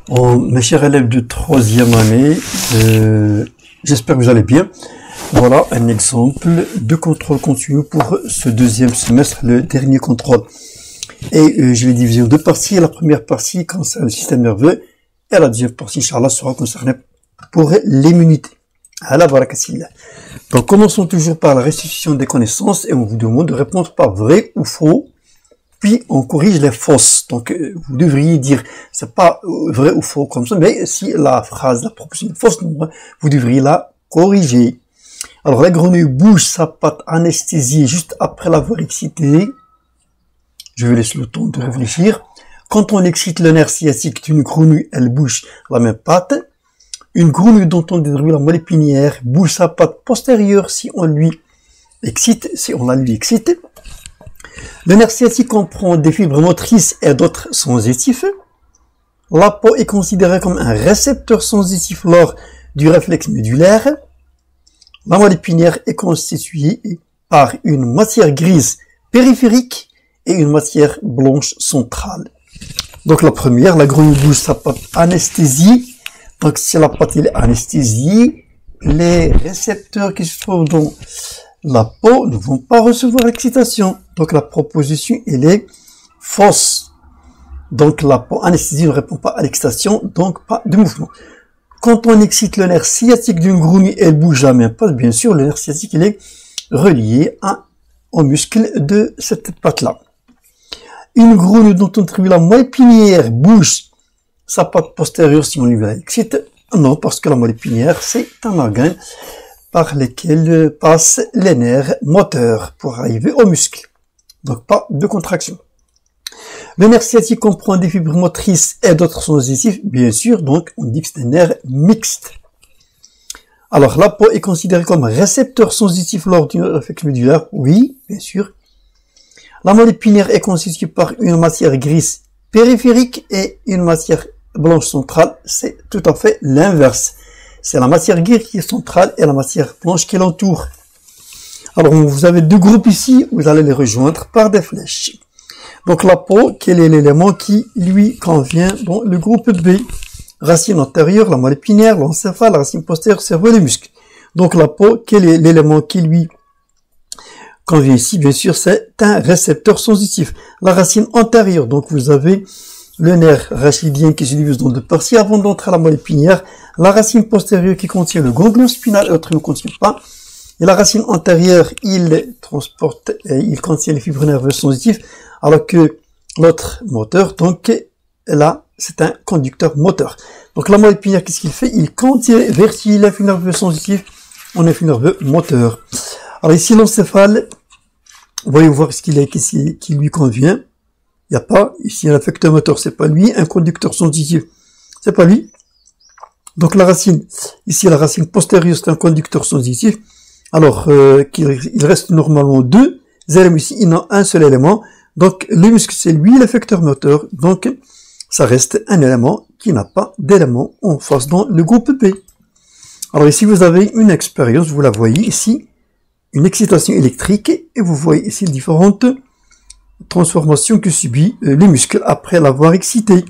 Mes chers élèves de troisième année, j'espère que vous allez bien. Voilà un exemple de contrôle continu pour ce deuxième semestre, le dernier contrôle. Et je vais diviser en deux parties. La première partie concerne le système nerveux et la deuxième partie, Inch'Allah, sera concernée pour l'immunité. Donc commençons toujours par la restitution des connaissances et on vous demande de répondre par vrai ou faux. Puis on corrige les fausses. Donc vous devriez dire c'est pas vrai ou faux comme ça, mais si la phrase, la proposition est fausse, vous devriez la corriger. Alors la grenouille bouge sa patte anesthésiée juste après l'avoir excitée. Je vais laisser le temps de réfléchir. Quand on excite le nerf sciatique d'une grenouille, elle bouge la même patte. Une grenouille dont on détruit la moelle épinière bouge sa patte postérieure si on la lui excite. Le nerf sciatique comprend des fibres motrices et d'autres sensitifs. La peau est considérée comme un récepteur sensitif lors du réflexe médulaire. La moelle épinière est constituée par une matière grise périphérique et une matière blanche centrale. Donc la première, la grenouille bouge sa patte anesthésie. Donc si la patte est anesthésie, les récepteurs qui se trouvent dans la peau ne vont pas recevoir l'excitation. Donc la proposition, elle est fausse. Donc la peau anesthésie ne répond pas à l'excitation, donc pas de mouvement. Quand on excite le nerf sciatique d'une grenouille, elle bouge jamais. Pas bien sûr, le nerf sciatique, il est relié au muscle de cette patte-là. Une grenouille dont on trouve la moelle épinière bouge sa patte postérieure si on lui excite. Non, parce que la moelle épinière, c'est un organe par lequel passent les nerfs moteurs pour arriver au muscle. Donc pas de contraction. Le nerf sciatique comprend des fibres motrices et d'autres sensitifs, bien sûr, donc on dit que c'est un nerf mixte. Alors la peau est considérée comme récepteur sensitif lors du réflexe médulaire, oui, bien sûr. La moelle épinière est constituée par une matière grise périphérique et une matière blanche centrale, c'est tout à fait l'inverse. C'est la matière grise qui est centrale et la matière blanche qui l'entoure. Alors, vous avez deux groupes ici, vous allez les rejoindre par des flèches. Donc, la peau, quel est l'élément qui lui convient dans le groupe B? Racine antérieure, la moelle épinière, l'encéphale, la racine postérieure, cerveau et les muscles. Donc, la peau, quel est l'élément qui lui convient ici? Bien sûr, c'est un récepteur sensitif. La racine antérieure, donc vous avez le nerf rachidien qui se divise dans deux parties avant d'entrer à la moelle épinière, la racine postérieure qui contient le ganglion spinal et l'autre ne contient pas, et la racine antérieure, il contient les fibres nerveuses sensitives, alors que l'autre moteur, donc là, c'est un conducteur moteur. Donc la moelle épinière, qu'est-ce qu'il fait? Il contient vertige les fibres nerveuses sensitives en effet nerveux moteur. Alors ici, l'encéphale, voyons voir ce qu'il est, qui lui convient. Il n'y a pas, ici, un affecteur moteur, c'est pas lui, un conducteur sensitif, c'est pas lui. Donc la racine, ici, la racine postérieure, c'est un conducteur sensitif. Alors, il reste normalement deux éléments ici, il n'a un seul élément. Donc, le muscle, c'est lui, l'affecteur moteur. Donc, ça reste un élément qui n'a pas d'élément en face dans le groupe B. Alors ici, vous avez une expérience, vous la voyez ici, une excitation électrique, et vous voyez ici les différentes transformation que subit le muscle après l'avoir excité.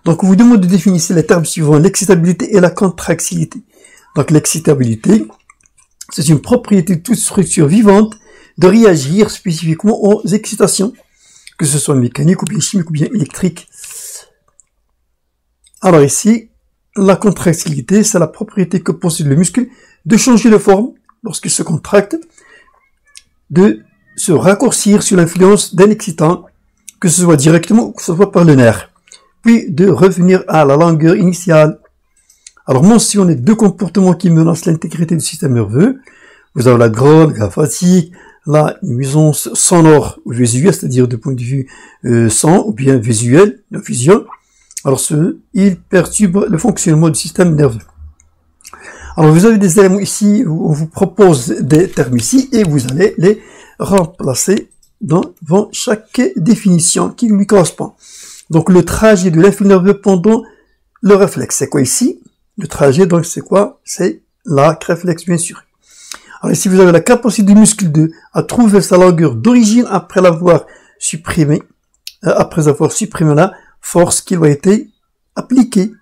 Donc, on vous demande de définir les termes suivants, l'excitabilité et la contractilité. Donc, l'excitabilité, c'est une propriété de toute structure vivante de réagir spécifiquement aux excitations, que ce soit mécanique ou bien chimique ou bien électrique. Alors ici, la contractilité, c'est la propriété que possède le muscle de changer de forme lorsqu'il se contracte, de se raccourcir sous l'influence d'un excitant, que ce soit directement ou que ce soit par le nerf, puis de revenir à la longueur initiale. Alors, mentionnez deux comportements qui menacent l'intégrité du système nerveux. Vous avez la grogne, la fatigue, la nuisance sonore ou visuelle, c'est-à-dire du point de vue son ou bien visuel, la vision. Alors, ils perturbent le fonctionnement du système nerveux. Alors, vous avez des éléments ici où on vous propose des termes ici et vous allez les remplacer devant chaque définition qui lui correspond. Donc, le trajet de l'influx nerveux pendant le réflexe, c'est quoi ici? Le trajet, donc, c'est quoi? C'est l'arc réflexe, bien sûr. Alors, ici, vous avez la capacité du muscle à trouver sa longueur d'origine après avoir supprimé la force qui lui a été appliquée.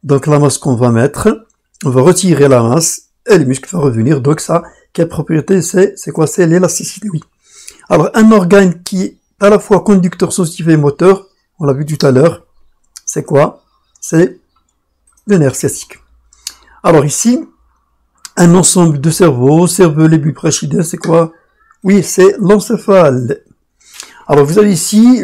Donc la masse qu'on va mettre, on va retirer la masse et le muscle va revenir. Donc ça, quelle propriété c'est quoi? C'est l'élasticité, oui. Alors un organe qui est à la fois conducteur, sensitif et moteur, on l'a vu tout à l'heure, c'est quoi? C'est le nerf sciatique. Alors ici, un ensemble de cerveaux, cervelet, bulbe rachidien, c'est quoi? Oui, c'est l'encéphale. Alors vous avez ici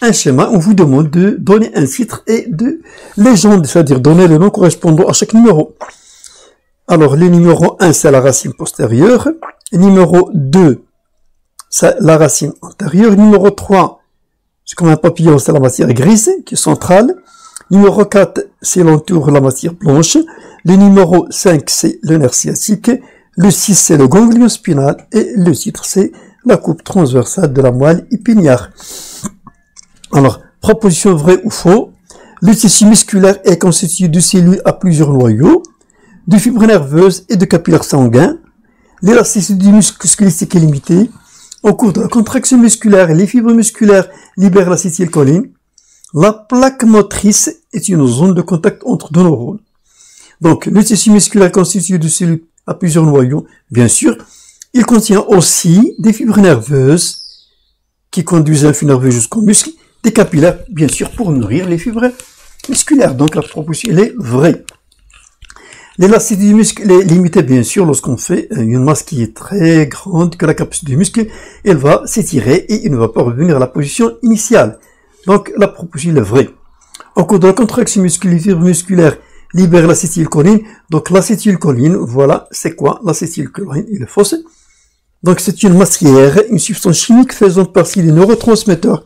un schéma, on vous demande de donner un titre et de légende, c'est-à-dire donner le nom correspondant à chaque numéro. Alors le numéro 1, c'est la racine postérieure, numéro 2, c'est la racine antérieure, numéro 3, c'est comme un papillon, c'est la matière grise qui est centrale, numéro 4, c'est l'entour, la matière blanche, le numéro 5, c'est le nerf sciatique, le 6, c'est le ganglion spinal, et le titre, c'est la coupe transversale de la moelle épinière. Alors, proposition vrai ou faux, le tissu musculaire est constitué de cellules à plusieurs noyaux, de fibres nerveuses et de capillaires sanguins. L'élasticité du muscle squelettique est limitée. Au cours de la contraction musculaire, les fibres musculaires libèrent l'acétylcholine. La plaque motrice est une zone de contact entre deux neurones. Donc, le tissu musculaire est constitué de cellules à plusieurs noyaux, bien sûr. Il contient aussi des fibres nerveuses qui conduisent un flux nerveux jusqu'au muscle, des capillaires, bien sûr, pour nourrir les fibres musculaires. Donc, la proposition, elle est vraie. L'élasticité du muscle est limitée, bien sûr, lorsqu'on fait une masse qui est très grande que la capacité du muscle, elle va s'étirer et il ne va pas revenir à la position initiale. Donc, la proposition est vraie. Au cours de la contraction musculaire, les fibres musculaires libèrent l'acétylcholine. Donc, l'acétylcholine, voilà, c'est quoi? L'acétylcholine, il est fausse. Donc, c'est une matière, une substance chimique faisant partie des neurotransmetteurs,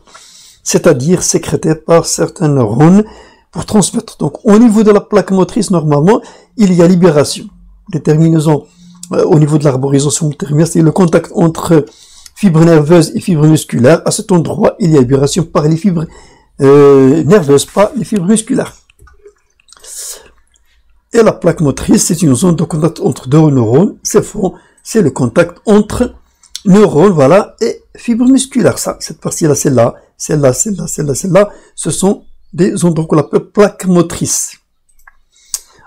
c'est-à-dire sécrétée par certains neurones pour transmettre. Donc, au niveau de la plaque motrice, normalement, il y a libération. Les terminaisons, au niveau de l'arborisation terminaire, c'est le contact entre fibres nerveuses et fibres musculaires. À cet endroit, il y a libération par les fibres nerveuses, pas les fibres musculaires. Et la plaque motrice, c'est une zone de contact entre deux neurones. C'est faux. C'est le contact entre neurones, voilà, et fibres musculaires. Ça, cette partie-là, celle-là, celle-là, celle-là, celle-là, celle-là, ce sont des ondes qu'on appelle plaques motrices.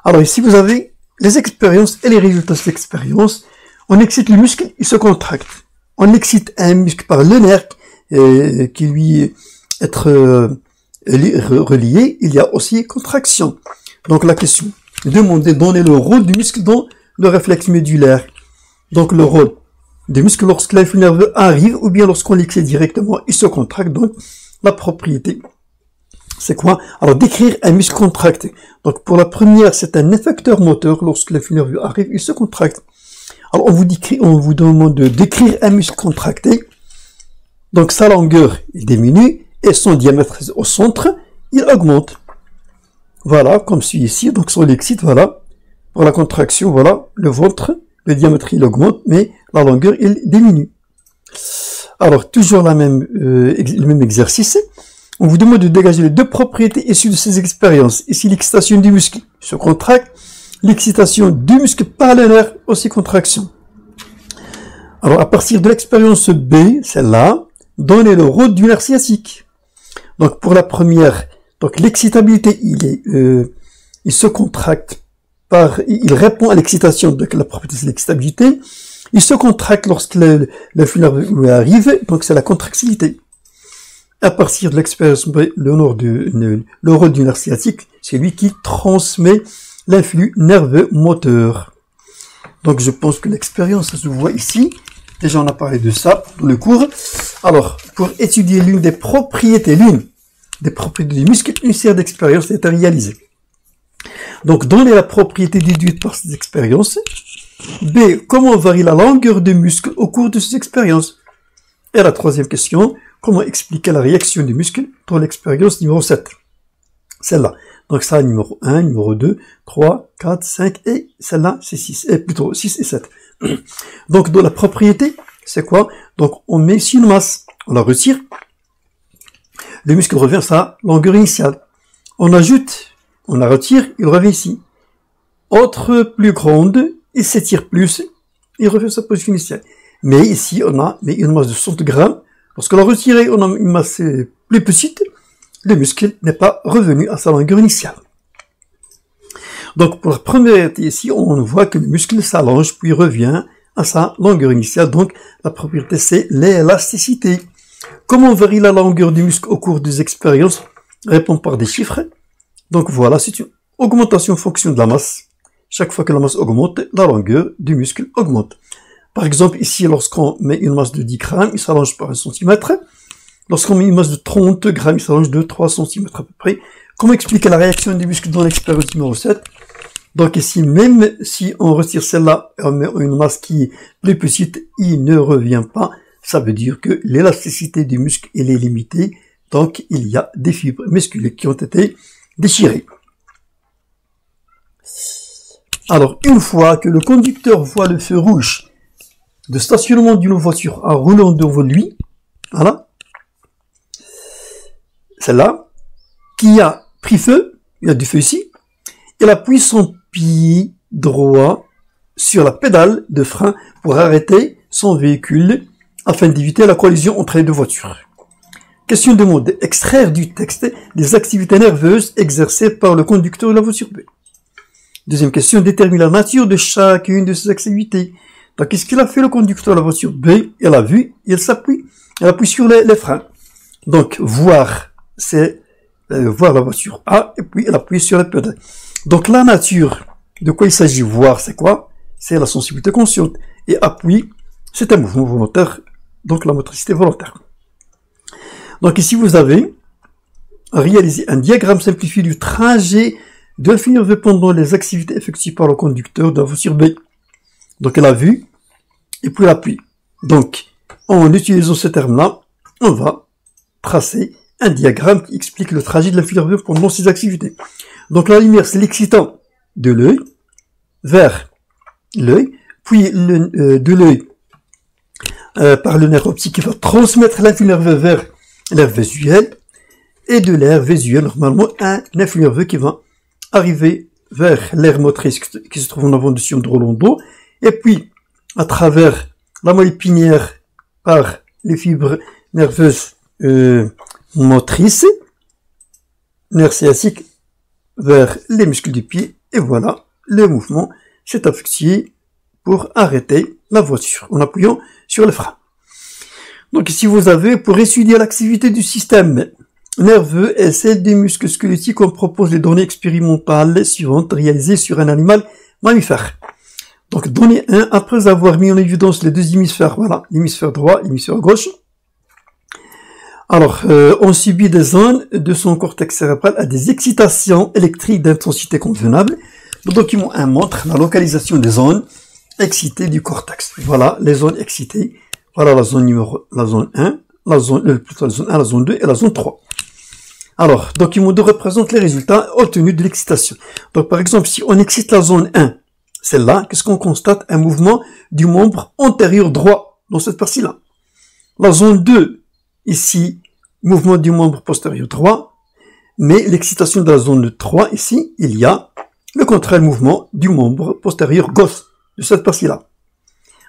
Alors ici, vous avez les expériences et les résultats de l'expérience. On excite le muscle, il se contracte. On excite un muscle par le nerf qui lui est relié. Il y a aussi contraction. Donc la question, donner le rôle du muscle dans le réflexe médulaire. Donc le rôle des muscles lorsque l'influx nerveux arrive ou bien lorsqu'on l'excite directement, il se contracte. Donc la propriété, c'est quoi? Alors décrire un muscle contracté. Donc pour la première, c'est un effecteur moteur. Lorsque l'influx nerveux arrive, il se contracte. Alors on vous demande de décrire un muscle contracté. Donc sa longueur il diminue et son diamètre au centre, il augmente. Voilà, comme celui ici. Donc si on l'excite, voilà. Pour la contraction, voilà, le ventre, le diamètre il augmente, mais la longueur il diminue. Alors toujours le même exercice. On vous demande de dégager les deux propriétés issues de ces expériences. Ici l'excitation du muscle se contracte, l'excitation du muscle par le nerf aussi contraction. Alors à partir de l'expérience B, celle-là, donnez le rôle du nerf sciatique. Donc pour la première, donc l'excitabilité, il se contracte il répond à l'excitation, donc la propriété c'est l'excitabilité. Il se contracte lorsque le flux nerveux arrive, donc c'est la contractilité. À partir de l'expérience B, le rôle du nerf sciatique, c'est lui qui transmet l'influx nerveux moteur. Donc je pense que l'expérience, ça se voit ici. Déjà on a parlé de ça dans le cours. Alors, pour étudier l'une des propriétés du muscle, une série d'expériences est réalisée. Donc, donner la propriété déduite par ces expériences. B. Comment varie la longueur des muscles au cours de ces expériences? Et la troisième question, comment expliquer la réaction du muscle dans l'expérience numéro 7? Celle-là. Donc ça, numéro 1, numéro 2, 3, 4, 5, et celle-là, c'est 6, et plutôt 6 et 7. Donc, dans la propriété, c'est quoi? Donc, on met ici une masse, on la retire, le muscle revient à sa longueur initiale. On ajoute, on la retire, il revient ici. Autre plus grande, il s'étire plus, il revient à sa position initiale. Mais ici, on a une masse de 60 grammes. Lorsqu'on l'a retiré, on a une masse plus petite. Le muscle n'est pas revenu à sa longueur initiale. Donc, pour la première ici, on voit que le muscle s'allonge, puis revient à sa longueur initiale. Donc, la propriété, c'est l'élasticité. Comment varie la longueur du muscle au cours des expériences? Répond par des chiffres. Donc, voilà, c'est une augmentation en fonction de la masse. Chaque fois que la masse augmente, la longueur du muscle augmente. Par exemple, ici, lorsqu'on met une masse de 10 grammes, il s'allonge par 1 cm. Lorsqu'on met une masse de 30 grammes, il s'allonge de 3 cm à peu près. Comment expliquer la réaction du muscle dans l'expérience numéro 7? Donc ici, même si on retire celle-là, on met une masse qui est plus petite, il ne revient pas. Ça veut dire que l'élasticité du muscle, elle est limitée. Donc, il y a des fibres musculaires qui ont été déchirées. Alors, une fois que le conducteur voit le feu rouge de stationnement d'une voiture en roulant devant lui, voilà, celle-là, qui a pris feu, il y a du feu ici, il appuie son pied droit sur la pédale de frein pour arrêter son véhicule afin d'éviter la collision entre les deux voitures. Question de mode, extraire du texte les activités nerveuses exercées par le conducteur de la voiture B. Deuxième question, détermine la nature de chacune de ces activités. Donc, qu'est-ce qu'il a fait le conducteur de la voiture B? Il a vu, il s'appuie, il appuie sur les freins. Donc, voir, c'est voir la voiture A, et puis il appuie sur la pédale. Donc, la nature, de quoi il s'agit? Voir, c'est quoi? C'est la sensibilité consciente. Et appuie, c'est un mouvement volontaire, donc la motricité volontaire. Donc, ici, vous avez réalisé un diagramme simplifié du trajet de la nerveux pendant les activités effectuées par le conducteur de la voiture B. Donc, elle a vu, et puis l'appuie. Donc, en utilisant ce terme-là, on va tracer un diagramme qui explique le trajet de la nerveux pendant ces activités. Donc, la lumière, c'est l'excitant de l'œil vers l'œil, puis de l'œil par le nerf optique qui va transmettre l'influx nerveux vers l'air visuel, et de l'air visuel, normalement, un influx nerveux qui va arriver vers l'aire motrice qui se trouve en avant du sillon de Rolando, et puis, à travers la moelle épinière par les fibres nerveuses motrices, nerf sciatique vers les muscles du pied, et voilà, le mouvement s'est effectué pour arrêter la voiture en appuyant sur le frein. Donc ici vous avez, pour étudier l'activité du système nerveux et celle des muscles squelettiques, on propose les données expérimentales suivantes réalisées sur un animal mammifère. Donc donnée 1, après avoir mis en évidence les deux hémisphères, voilà, l'hémisphère droit, l'hémisphère gauche. Alors, on subit des zones de son cortex cérébral à des excitations électriques d'intensité convenable. Le document 1 montre la localisation des zones excitées du cortex. Voilà les zones excitées. Voilà la zone 1, plutôt la zone 1, la zone 2 et la zone 3. Alors, document 2 représente les résultats obtenus de l'excitation. Donc, par exemple, si on excite la zone 1, celle-là, qu'est-ce qu'on constate? Un mouvement du membre antérieur droit dans cette partie-là. La zone 2, ici, mouvement du membre postérieur droit, mais l'excitation de la zone 3, ici, il y a le contraire mouvement du membre postérieur gauche de cette partie-là.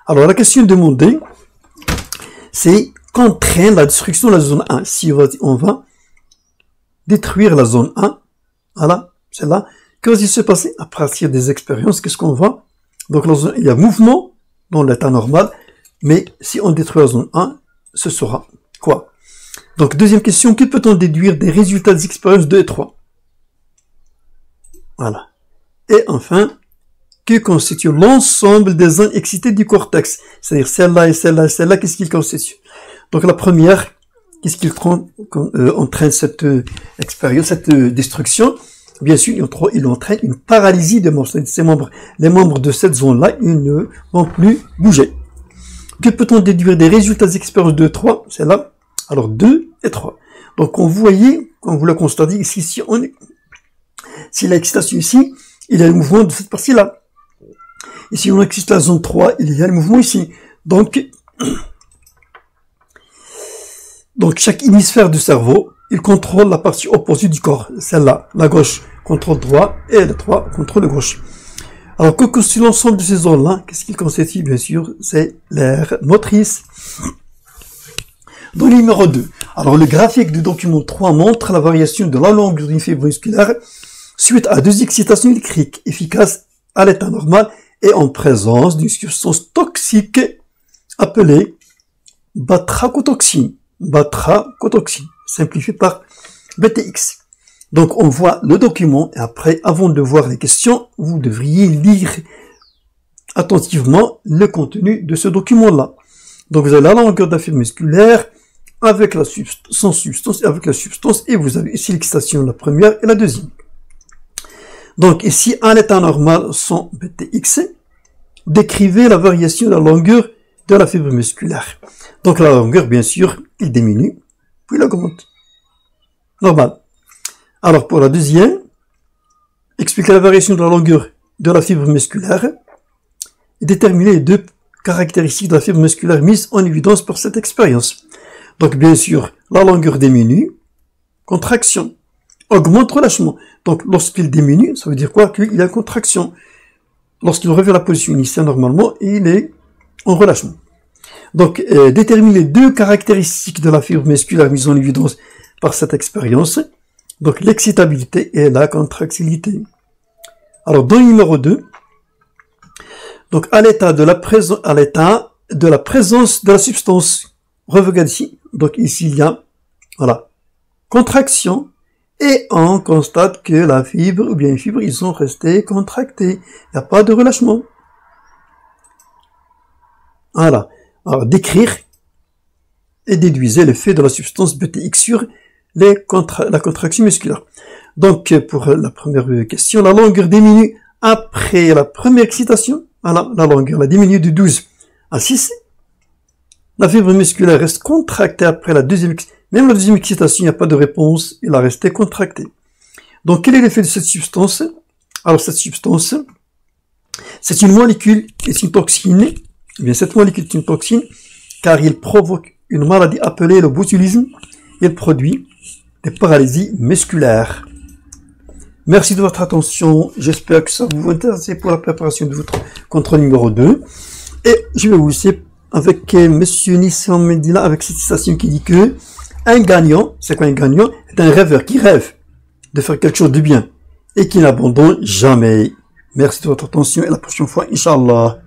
Alors, la question demandée, c'est qu'entraîne la destruction de la zone 1. Si on va détruire la zone 1, voilà, celle-là, que va-t-il se passer à partir des expériences? Qu'est-ce qu'on voit? Donc, il y a mouvement dans l'état normal, mais si on détruit la zone 1, ce sera quoi? Donc, deuxième question, que peut-on déduire des résultats des expériences 2 et 3? Voilà. Et enfin, que constitue l'ensemble des zones excitées du cortex? C'est-à-dire celle-là et celle-là et celle-là, qu'est-ce qu'ils constituent? Donc, la première, qu'est-ce qu'il entraîne cette expérience, cette destruction? Bien sûr, il entraîne une paralysie des membres. Ces membres, les membres de cette zone-là, ils ne vont plus bouger. Que peut-on déduire des résultats des expériences 2 et 3? C'est là. Alors, 2 et 3. Donc, on voyait, quand vous le constatez ici, si l'excitation ici, il y a le mouvement de cette partie-là. Et si on excite la zone 3, il y a le mouvement ici. Donc, chaque hémisphère du cerveau, il contrôle la partie opposée du corps. Celle-là, la gauche contrôle droit et le droit contrôle le gauche. Alors, que constitue l'ensemble de ces zones-là? Qu'est-ce qu'il constitue? Bien sûr, c'est l'aire motrice. Dans le numéro 2. Alors, le graphique du document 3 montre la variation de la longueur d'une fibre musculaire Suite à 2 excitations électriques efficaces à l'état normal et en présence d'une substance toxique appelée batrachotoxine. Batrachotoxine, simplifié par BTX. Donc on voit le document et après, avant de voir les questions, vous devriez lire attentivement le contenu de ce document-là. Donc vous avez la longueur de la fibre musculaire avec la sans substance et avec la substance, et vous avez ici l'excitation, la première et la deuxième. Donc ici, à l'état normal, sans BTX, décrivez la variation de la longueur de la fibre musculaire. Donc la longueur, bien sûr, il diminue, puis il augmente. Normal. Alors pour la deuxième, expliquez la variation de la longueur de la fibre musculaire et déterminez les 2 caractéristiques de la fibre musculaire mises en évidence par cette expérience. Donc bien sûr, la longueur diminue, contraction, augmente, relâchement. Donc lorsqu'il diminue, ça veut dire quoi? Qu'il y a contraction. Lorsqu'il revient à la position initiale, normalement, il est en relâchement. Donc déterminez les 2 caractéristiques de la fibre musculaire mises en évidence par cette expérience. Donc l'excitabilité et la contractilité. Alors dans le numéro 2, donc à l'état de la présence de la substance, regarde ici. Donc ici il y a voilà contraction et on constate que la fibre ou bien les fibres ils sont restés contractés. Il n'y a pas de relâchement. Voilà. Alors décrire et déduisez l'effet de la substance BTX sur la contraction musculaire. Donc pour la première question, la longueur diminue après la première excitation. Voilà, la longueur la diminue de 12 à 6. La fibre musculaire reste contractée après la deuxième excitation. Même la deuxième excitation, il n'y a pas de réponse, il a resté contracté. Donc quel est l'effet de cette substance? Alors cette substance, c'est une molécule, c'est une toxine. Eh bien, cette molécule est une toxine car il provoque une maladie appelée le botulisme. Il produit des paralysies musculaires. Merci de votre attention. J'espère que ça vous intéresse pour la préparation de votre contrôle numéro 2. Et je vais vous laisser avec Monsieur Nissan Medina avec cette citation qui dit que un gagnant, c'est quoi un gagnant? C'est un rêveur qui rêve de faire quelque chose de bien et qui n'abandonne jamais. Merci de votre attention et à la prochaine fois, Inch'Allah.